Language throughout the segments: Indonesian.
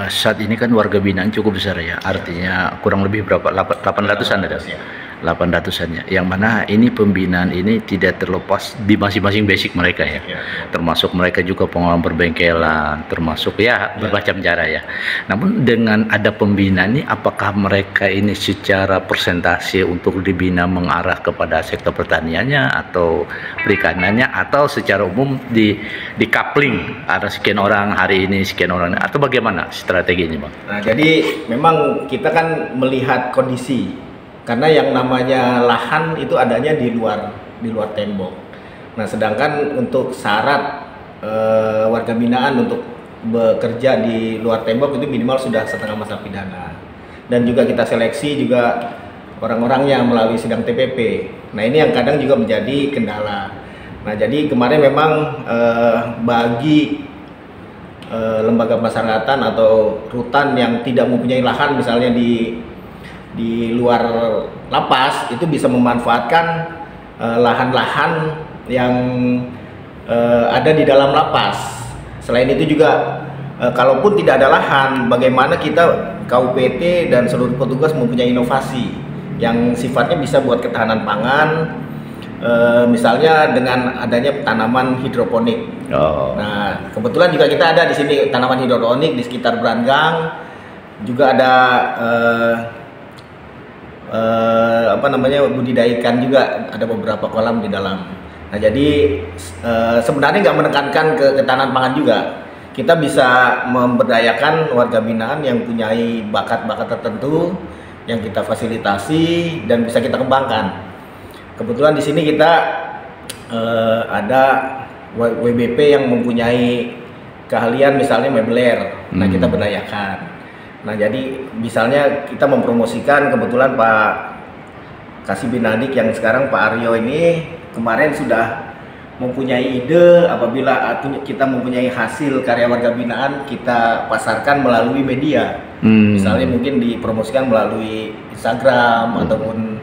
saat ini kan warga binaan cukup besar ya, artinya kurang lebih berapa? 800-an ada? 800-an ya, yang mana ini pembinaan ini tidak terlepas di masing-masing basic mereka ya, termasuk mereka juga pengelola perbengkelan, termasuk ya bermacam cara ya. Namun dengan ada pembinaan ini, apakah mereka ini secara persentase untuk dibina mengarah kepada sektor pertaniannya atau perikanannya, atau secara umum di coupling, ada sekian orang hari ini, sekian orang, atau bagaimana strateginya, Bang? Nah, jadi memang kita kan melihat kondisi, karena yang namanya lahan itu adanya di luar tembok. Nah, sedangkan untuk syarat warga binaan untuk bekerja di luar tembok itu minimal sudah setengah masa pidana. Dan juga kita seleksi juga orang-orangnya melalui sidang TPP. Nah, ini yang kadang juga menjadi kendala. Nah, jadi kemarin memang bagi lembaga pemasyarakatan atau rutan yang tidak mempunyai lahan, misalnya di luar lapas, itu bisa memanfaatkan lahan-lahan yang ada di dalam lapas. Selain itu juga kalaupun tidak ada lahan, bagaimana kita KUPT dan seluruh petugas mempunyai inovasi yang sifatnya bisa buat ketahanan pangan, misalnya dengan adanya tanaman hidroponik. Nah, kebetulan juga kita ada di sini tanaman hidroponik di sekitar Brangang, juga ada budidaya ikan juga, ada beberapa kolam di dalam. Nah, jadi sebenarnya nggak menekankan ke ketahanan pangan juga. Kita bisa memberdayakan warga binaan yang punya bakat-bakat tertentu yang kita fasilitasi dan bisa kita kembangkan. Kebetulan di sini kita ada WBP yang mempunyai keahlian misalnya mebeler. Nah, kita berdayakan. Nah, jadi misalnya kita mempromosikan, kebetulan Pak Kasih Binadik yang sekarang Pak Aryo ini kemarin sudah mempunyai ide, apabila kita mempunyai hasil karya warga binaan, kita pasarkan melalui media. Misalnya mungkin dipromosikan melalui Instagram ataupun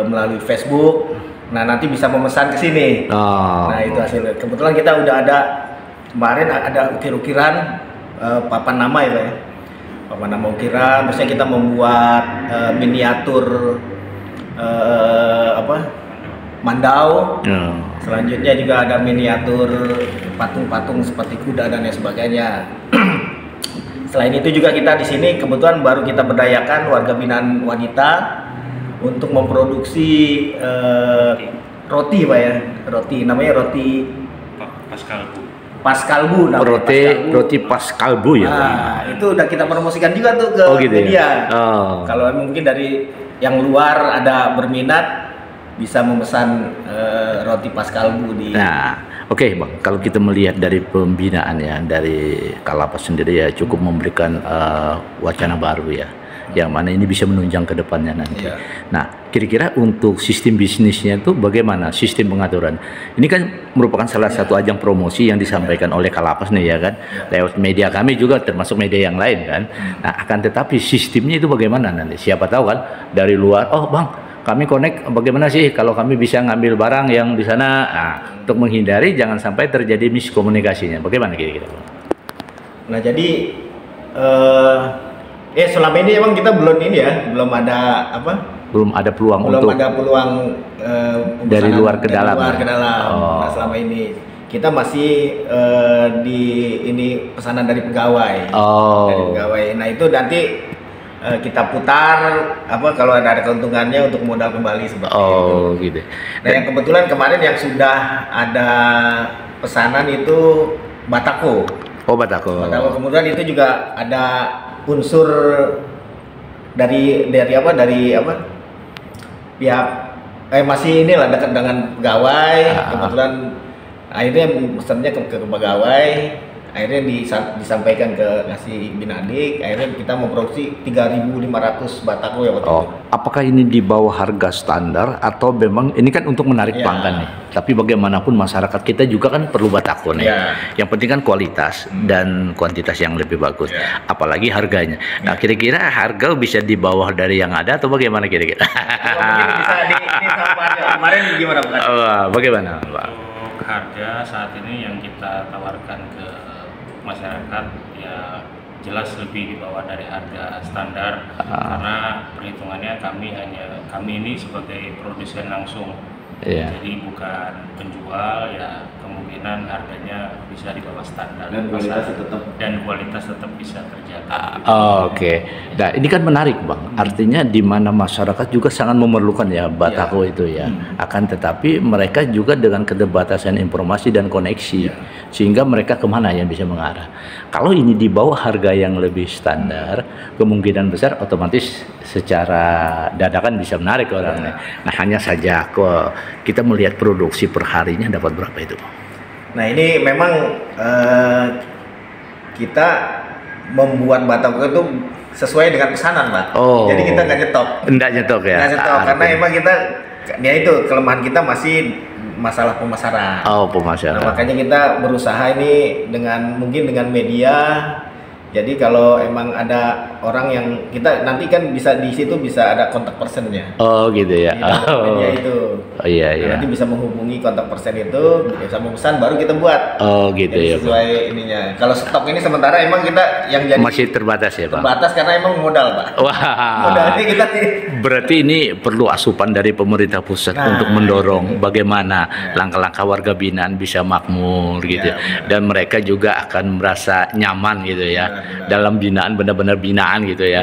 melalui Facebook. Nah, nanti bisa memesan ke sini. Nah, itu hasilnya. Kebetulan kita udah ada, kemarin ada ukir-ukiran papan nama ya, Pak ya. Papan nama ukiran, biasanya kita membuat miniatur mandau. Selanjutnya juga ada miniatur patung-patung seperti kuda dan lain sebagainya. Selain itu juga kita di sini kebetulan baru kita berdayakan warga binaan wanita untuk memproduksi roti, Pak ya. Roti namanya roti Paskalbu. Roti Paskalbu ya. Nah, itu udah kita promosikan juga tuh ke media. Kalau mungkin dari yang luar ada berminat, bisa memesan roti Paskalbu di. Nah, oke, Bang. Kalau kita melihat dari pembinaan ya, dari Kalapas sendiri ya cukup memberikan wacana baru ya, yang mana ini bisa menunjang ke depannya nanti. Nah, kira-kira untuk sistem bisnisnya itu bagaimana sistem pengaturan? Ini kan merupakan salah satu ajang promosi yang disampaikan oleh Kalapas nih ya kan, lewat media kami juga termasuk media yang lain kan. Nah, akan tetapi sistemnya itu bagaimana nanti? Siapa tahu kan dari luar, oh Bang, kami connect bagaimana sih kalau kami bisa ngambil barang yang di sana, untuk menghindari jangan sampai terjadi miskomunikasinya. Bagaimana kira-kira? Nah, jadi selama ini emang kita belum ada peluang dari luar ke dalam. Nah, selama ini kita masih di pesanan dari pegawai. Nah, itu nanti kita putar kalau ada keuntungannya untuk modal kembali seperti itu. Gitu. Nah, yang kebetulan kemarin yang sudah ada pesanan itu Batako. Batako. Kemudian itu juga ada unsur dari pihak masih dekat dengan pegawai. Kebetulan akhirnya pesannya ke pegawai, akhirnya disampaikan ke Kasih Binadik, akhirnya kita memproduksi 3.500 batako ya waktu itu. Apakah ini di bawah harga standar atau memang ini kan untuk menarik pelanggan nih? Tapi bagaimanapun masyarakat kita juga kan perlu batako nih. Yang penting kan kualitas dan kuantitas yang lebih bagus. Apalagi harganya. Nah, kira-kira harga bisa di bawah dari yang ada atau bagaimana kira-kira? Bisa kemarin gimana Pak? Bagaimana Pak? Harga saat ini yang kita tawarkan ke masyarakat ya jelas lebih di bawah dari harga standar, karena perhitungannya kami ini sebagai produsen langsung. Jadi bukan penjual, ya kemungkinan harganya bisa di bawah standar dan kualitas tetap bisa terjaga. Oke. Nah, ini kan menarik, Bang. Artinya di mana masyarakat juga sangat memerlukan ya batako itu ya. Akan tetapi mereka juga dengan keterbatasan informasi dan koneksi, sehingga mereka kemana yang bisa mengarah. Kalau ini di bawah harga yang lebih standar, kemungkinan besar otomatis secara dadakan bisa menarik orangnya. Nah, hanya saja kita melihat produksi per harinya dapat berapa itu? Nah, ini memang kita membuat batako itu sesuai dengan pesanan, Pak. Jadi kita nggak nyetok. Nggak nyetok ya? Nggak nyetok, karena emang kita, ya itu kelemahan kita masih masalah pemasaran. Pemasaran. Nah, makanya kita berusaha ini mungkin dengan media. Jadi kalau emang ada orang yang kita nanti kan bisa di situ bisa ada kontak personnya. Gitu ya. Media itu. Iya. Nanti bisa menghubungi kontak person itu, bisa memesan baru kita buat. Gitu jadi ya. sesuai ininya. Kalau stok ini sementara emang kita yang jadi masih terbatas ya, Pak. Terbatas karena emang modal, Pak. Modalnya kita berarti ini perlu asupan dari pemerintah pusat untuk mendorong bagaimana langkah-langkah warga binaan bisa makmur gitu. Dan mereka juga akan merasa nyaman gitu ya. Dalam binaan, benar-benar binaan gitu ya.